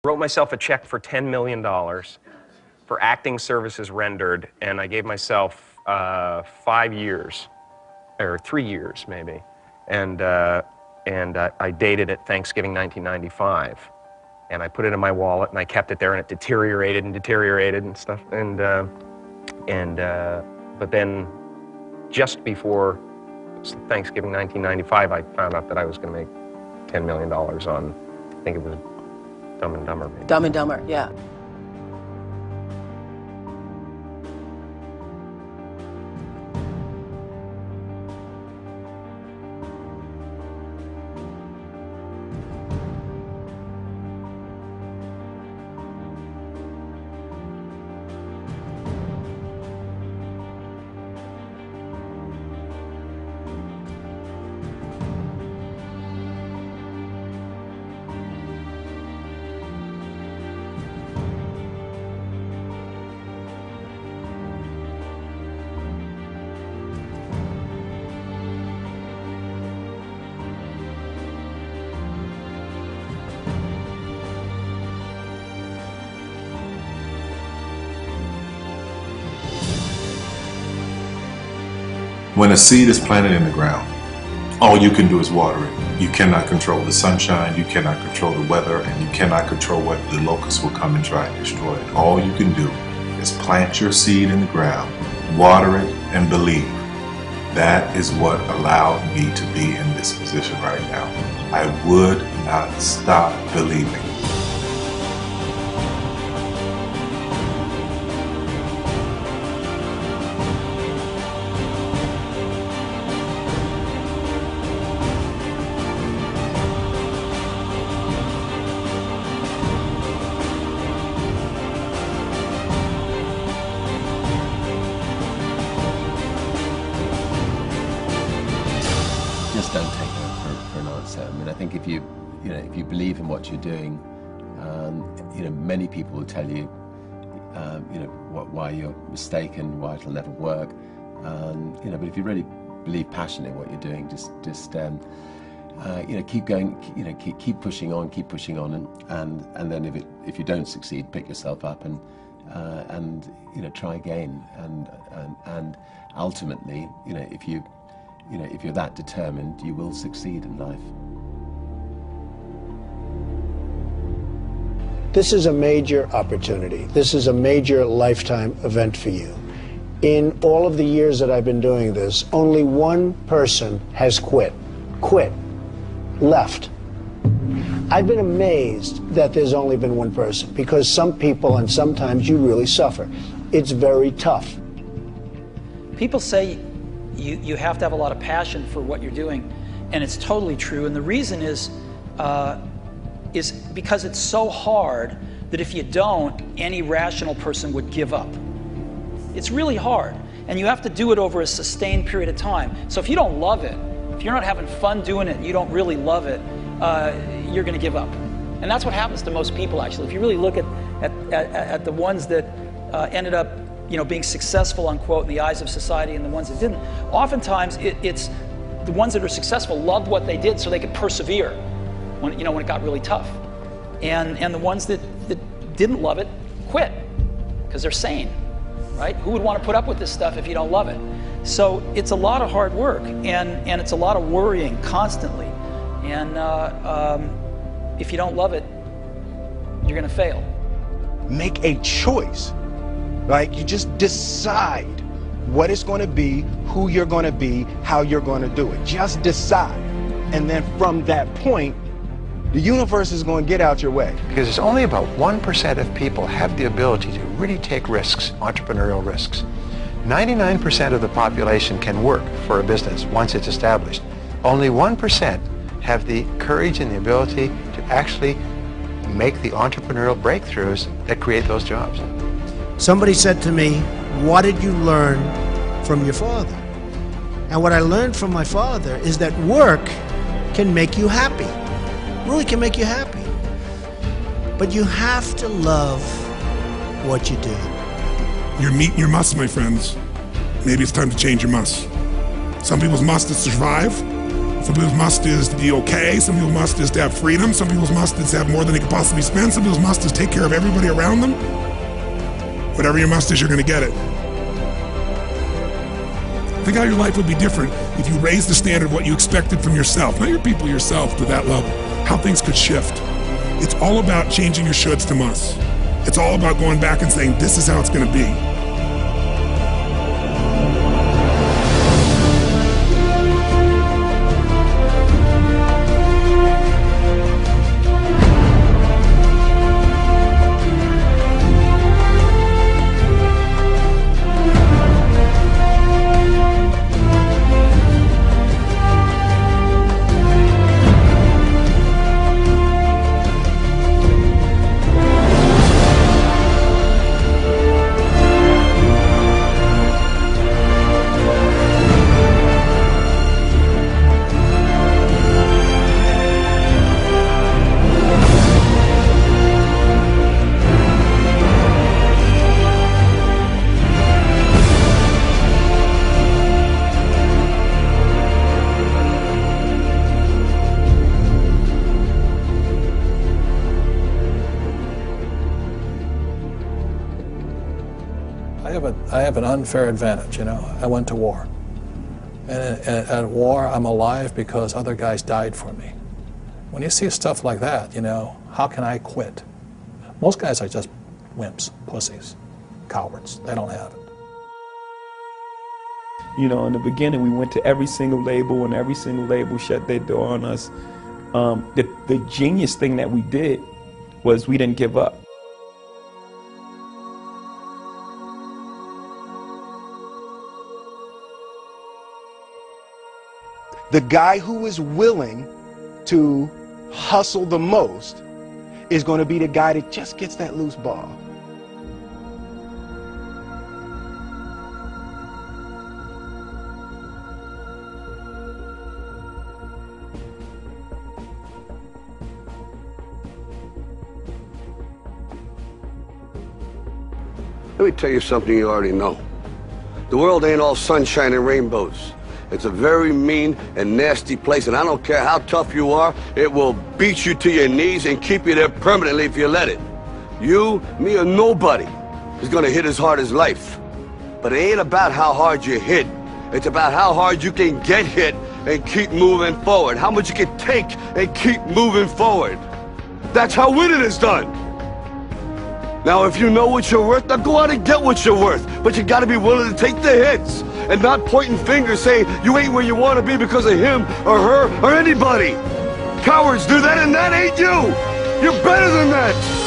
Wrote myself a check for $10 million for acting services rendered, and I gave myself 5 years, or 3 years maybe, and I dated it Thanksgiving 1995, and I put it in my wallet and I kept it there, and it deteriorated and stuff, but then just before Thanksgiving 1995, I found out that I was going to make $10 million on, I think it was Dumb and Dumber, maybe. Dumb and Dumber, yeah. When a seed is planted in the ground, all you can do is water it. You cannot control the sunshine, you cannot control the weather, and you cannot control whether the locusts will come and try and destroy it. All you can do is plant your seed in the ground, water it, and believe. That is what allowed me to be in this position right now. I would not stop believing. Just don't take no for an answer. I mean, I think if you believe in what you're doing, many people will tell you, why you're mistaken, why it'll never work. But if you really believe passionately in what you're doing, just keep going, keep pushing on, and then if you don't succeed, pick yourself up and try again, and ultimately, if you're that determined, you will succeed in life. This is a major opportunity. This is a major lifetime event for you. In all of the years that I've been doing this, only one person has quit, left. I've been amazed that there's only been one person, because some people, and sometimes you really suffer. It's very tough. People say you have to have a lot of passion for what you're doing, and it's totally true. And the reason is because it's so hard that if you don't, any rational person would give up. It's really hard, and you have to do it over a sustained period of time. So if you don't love it, if you're not having fun doing it, and you don't really love it, you're going to give up. And that's what happens to most people, actually. If you really look at the ones that ended up being successful, unquote, in the eyes of society, and the ones that didn't, oftentimes it's the ones that are successful loved what they did so they could persevere when it got really tough. And the ones that didn't love it quit because they're sane, right? Who would want to put up with this stuff if you don't love it? So it's a lot of hard work, and it's a lot of worrying constantly. And if you don't love it, you're going to fail. Make a choice. Like, you just decide what it's going to be, who you're going to be, how you're going to do it. Just decide. And then from that point, the universe is going to get out your way. Because it's only about 1% of people have the ability to really take risks, entrepreneurial risks. 99% of the population can work for a business once it's established. Only 1% have the courage and the ability to actually make the entrepreneurial breakthroughs that create those jobs. Somebody said to me, what did you learn from your father? And what I learned from my father is that work can make you happy. Really can make you happy. But you have to love what you do. You're meeting your must, my friends. Maybe it's time to change your must. Some people's must is to survive. For Some people's must is to be okay. Some people's must is to have freedom. Some people's must is to have more than they could possibly spend. Some people's must is take care of everybody around them. Whatever your must is, you're going to get it. Think how your life would be different if you raised the standard of what you expected from yourself, not your people, yourself, to that level. How things could shift. It's all about changing your shoulds to musts. It's all about going back and saying, this is how it's going to be. I have an unfair advantage, you know. I went to war. And at war, I'm alive because other guys died for me. When you see stuff like that, you know, how can I quit? Most guys are just wimps, pussies, cowards. They don't have it. You know, in the beginning, we went to every single label, and every single label shut their door on us. The genius thing that we did was we didn't give up. The guy who is willing to hustle the most is going to be the guy that just gets that loose ball. Let me tell you something you already know. The world ain't all sunshine and rainbows. It's a very mean and nasty place, and I don't care how tough you are, it will beat you to your knees and keep you there permanently if you let it. You, me, or nobody is gonna hit as hard as life. But it ain't about how hard you hit. It's about how hard you can get hit and keep moving forward. How much you can take and keep moving forward. That's how winning is done. Now, if you know what you're worth, now go out and get what you're worth. But you gotta be willing to take the hits and not pointing fingers saying you ain't where you want to be because of him or her or anybody. Cowards do that, and that ain't you. You're better than that.